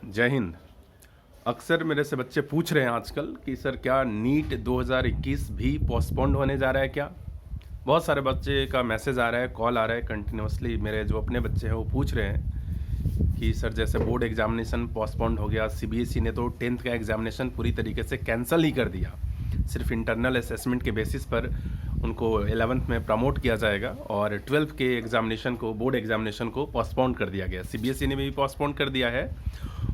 जय हिंद। अक्सर मेरे से बच्चे पूछ रहे हैं आजकल कि सर क्या नीट 2021 भी पोस्टपोन्ड होने जा रहा है क्या। बहुत सारे बच्चे का मैसेज आ रहा है, कॉल आ रहा है कंटिन्यूसली। मेरे जो अपने बच्चे हैं वो पूछ रहे हैं कि सर जैसे बोर्ड एग्जामिनेशन पोस्टपोन्ड हो गया, सीबीएसई ने तो 10th का एग्जामिनेशन पूरी तरीके से कैंसिल ही कर दिया, सिर्फ इंटरनल असेसमेंट के बेसिस पर उनको 11th में प्रमोट किया जाएगा और 12th के एग्जामिनेशन को, बोर्ड एग्जामिनेशन को पोस्टपोन कर दिया गया। सीबीएसई ने भी पोस्टपोन कर दिया है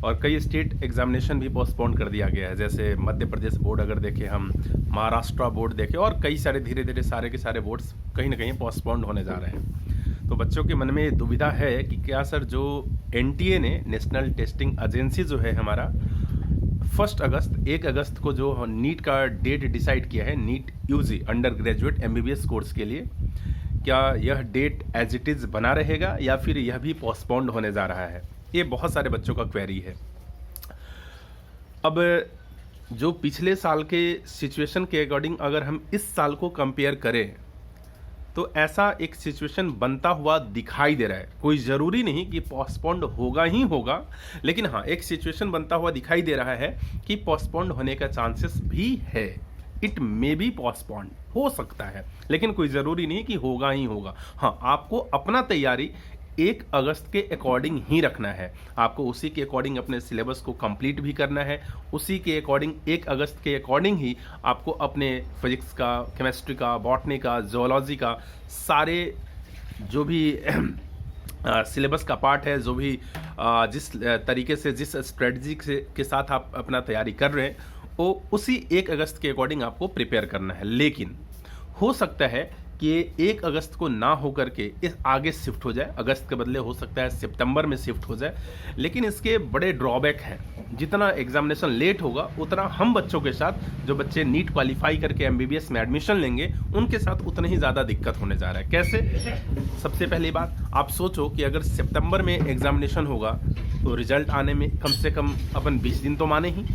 और कई स्टेट एग्जामिनेशन भी पोस्टपोन कर दिया गया है, जैसे मध्य प्रदेश बोर्ड अगर देखें हम, महाराष्ट्र बोर्ड देखें, और कई सारे धीरे धीरे सारे के सारे बोर्ड्स कहीं ना कहीं पोस्टपोन्ड होने जा रहे हैं। तो बच्चों के मन में दुविधा है कि क्या सर जो एनटीए ने, नेशनल टेस्टिंग एजेंसी जो है हमारा, 1 अगस्त को जो नीट का डेट डिसाइड किया है, NEET UG under graduate MBBS course के लिए, क्या यह डेट एज इट इज़ बना रहेगा या फिर यह भी पोस्टपोन्ड होने जा रहा है? ये बहुत सारे बच्चों का क्वेरी है। अब जो पिछले साल के सिचुएशन के अकॉर्डिंग अगर हम इस साल को कंपेयर करें तो ऐसा एक सिचुएशन बनता हुआ दिखाई दे रहा है। कोई ज़रूरी नहीं कि पोस्टपोन्ड होगा ही होगा, लेकिन हाँ एक सिचुएशन बनता हुआ दिखाई दे रहा है कि पोस्टपोन्ड होने का चांसेस भी है। इट मे बी पोस्टपोन्ड, हो सकता है, लेकिन कोई ज़रूरी नहीं कि होगा ही होगा। हाँ, आपको अपना तैयारी 1 अगस्त के अकॉर्डिंग ही रखना है। आपको उसी के अकॉर्डिंग अपने सिलेबस को कंप्लीट भी करना है, उसी के अकॉर्डिंग 1 अगस्त के अकॉर्डिंग ही आपको अपने फिजिक्स का, केमिस्ट्री का, बॉटनी का, जोलॉजी का, सारे जो भी सिलेबस का पार्ट है, जो भी जिस तरीके से, जिस स्ट्रेटजी के साथ आप अपना तैयारी कर रहे हैं, वो उसी 1 अगस्त के अकॉर्डिंग आपको प्रिपेयर करना है। लेकिन हो सकता है कि 1 अगस्त को ना हो करके इस आगे शिफ्ट हो जाए, अगस्त के बदले हो सकता है सितंबर में शिफ्ट हो जाए। लेकिन इसके बड़े ड्रॉबैक हैं। जितना एग्जामिनेशन लेट होगा उतना हम बच्चों के साथ, जो बच्चे नीट क्वालिफाई करके एमबीबीएस में एडमिशन लेंगे, उनके साथ उतना ही ज़्यादा दिक्कत होने जा रहा है। कैसे? सबसे पहली बात, आप सोचो कि अगर सितंबर में एग्जामिनेशन होगा तो रिजल्ट आने में कम से कम अपन 20 दिन तो माने ही,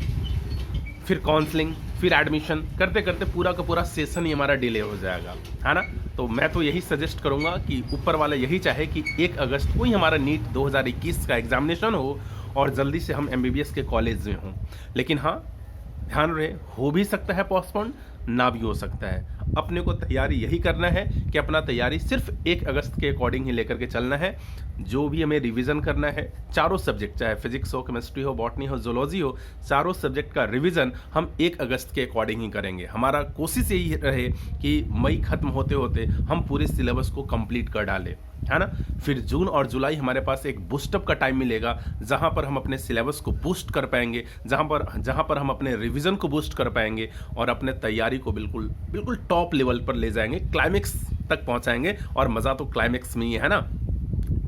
फिर काउंसलिंग, फिर एडमिशन करते करते पूरा का पूरा सेशन ही हमारा डिले हो जाएगा, है ना। तो मैं तो यही सजेस्ट करूंगा कि ऊपर वाला यही चाहे कि 1 अगस्त को ही हमारा नीट 2021 का एग्जामिनेशन हो और जल्दी से हम एमबीबीएस के कॉलेज में हों। लेकिन हाँ, ध्यान रहे, हो भी सकता है पोस्टपोन, ना भी हो सकता है। अपने को तैयारी यही करना है कि अपना तैयारी सिर्फ 1 अगस्त के अकॉर्डिंग ही लेकर के चलना है। जो भी हमें रिवीजन करना है, चारों सब्जेक्ट, चाहे फिजिक्स हो, केमिस्ट्री हो, बॉटनी हो, जोलॉजी हो, चारों सब्जेक्ट का रिवीजन हम 1 अगस्त के अकॉर्डिंग ही करेंगे। हमारा कोशिश यही रहे कि मई खत्म होते होते हम पूरे सिलेबस को कंप्लीट कर डालें, है ना। फिर जून और जुलाई हमारे पास एक बूस्टअप का टाइम मिलेगा, जहां पर हम अपने सिलेबस को बूस्ट कर पाएंगे, जहां पर हम अपने रिवीजन को बूस्ट कर पाएंगे और अपने तैयारी को बिल्कुल बिल्कुल टॉप लेवल पर ले जाएंगे, क्लाइमेक्स तक पहुंचाएंगे। और मज़ा तो क्लाइमेक्स में ही है ना।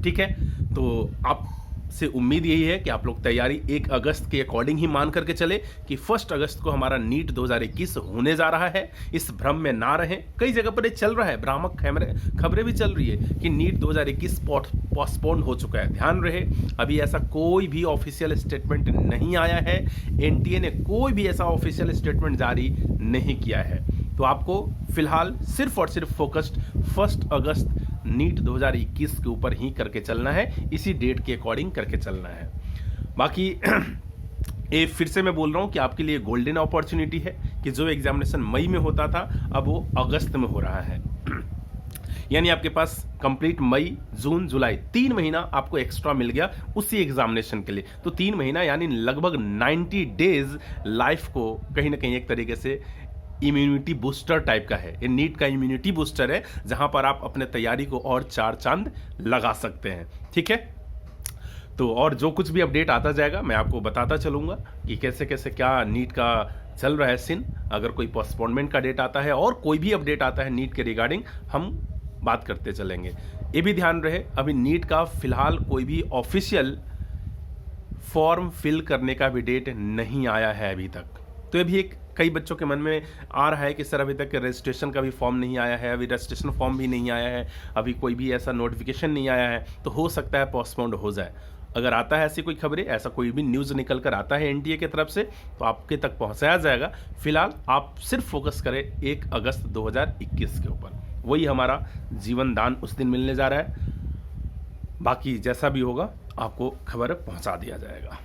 ठीक है, तो आप से उम्मीद यही है कि आप लोग तैयारी 1 अगस्त के अकॉर्डिंग ही मान करके चले कि 1 अगस्त को हमारा नीट 2021 होने जा रहा है। इस भ्रम में ना रहें। कई जगह पर ये चल रहा है, भ्रामक खबरें भी चल रही है कि नीट 2021 पोस्टपोन हो चुका है। ध्यान रहे, अभी ऐसा कोई भी ऑफिशियल स्टेटमेंट नहीं आया है। एनटीए ने कोई भी ऐसा ऑफिशियल स्टेटमेंट जारी नहीं किया है। तो आपको फिलहाल सिर्फ और सिर्फ फोकस्ड 1 अगस्त नीट 2021 के ऊपर ही करके चलना है, इसी डेट के अकॉर्डिंग करके चलना है। बाकी ये फिर से मैं बोल रहा हूँ कि आपके लिए गोल्डन अपॉर्चुनिटी है कि जो एग्जामिनेशन मई में होता था अब वो अगस्त में हो रहा है। यानी आपके पास कंप्लीट मई, जून, जुलाई 3 महीना आपको एक्स्ट्रा मिल गया उसी एग्जामिनेशन के लिए। तो 3 महीना यानी लगभग 90 डेज लाइफ को कहीं ना कहीं एक तरीके से इम्यूनिटी बूस्टर टाइप का है। ये नीट का इम्यूनिटी बूस्टर है, जहां पर आप अपने तैयारी को और 4 चांद लगा सकते हैं। ठीक है, तो और जो कुछ भी अपडेट आता जाएगा मैं आपको बताता चलूंगा कि कैसे कैसे क्या नीट का चल रहा है सीन। अगर कोई पोस्टपोनमेंट का डेट आता है और कोई भी अपडेट आता है नीट के रिगार्डिंग, हम बात करते चलेंगे। ये भी ध्यान रहे, अभी नीट का फिलहाल कोई भी ऑफिशियल फॉर्म फिल करने का भी डेट नहीं आया है अभी तक। तो ये भी एक कई बच्चों के मन में आ रहा है कि सर अभी तक रजिस्ट्रेशन का भी फॉर्म नहीं आया है, अभी रजिस्ट्रेशन फॉर्म भी नहीं आया है, अभी कोई भी ऐसा नोटिफिकेशन नहीं आया है, तो हो सकता है पोस्टपोन्ड हो जाए। अगर आता है ऐसी कोई खबरें, ऐसा कोई भी न्यूज़ निकल कर आता है एनटीए की तरफ से, तो आपके तक पहुंचाया जाएगा। फिलहाल आप सिर्फ फोकस करें 1 अगस्त 2021 के ऊपर, वही हमारा जीवन दान उस दिन मिलने जा रहा है। बाकी जैसा भी होगा आपको खबर पहुंचा दिया जाएगा।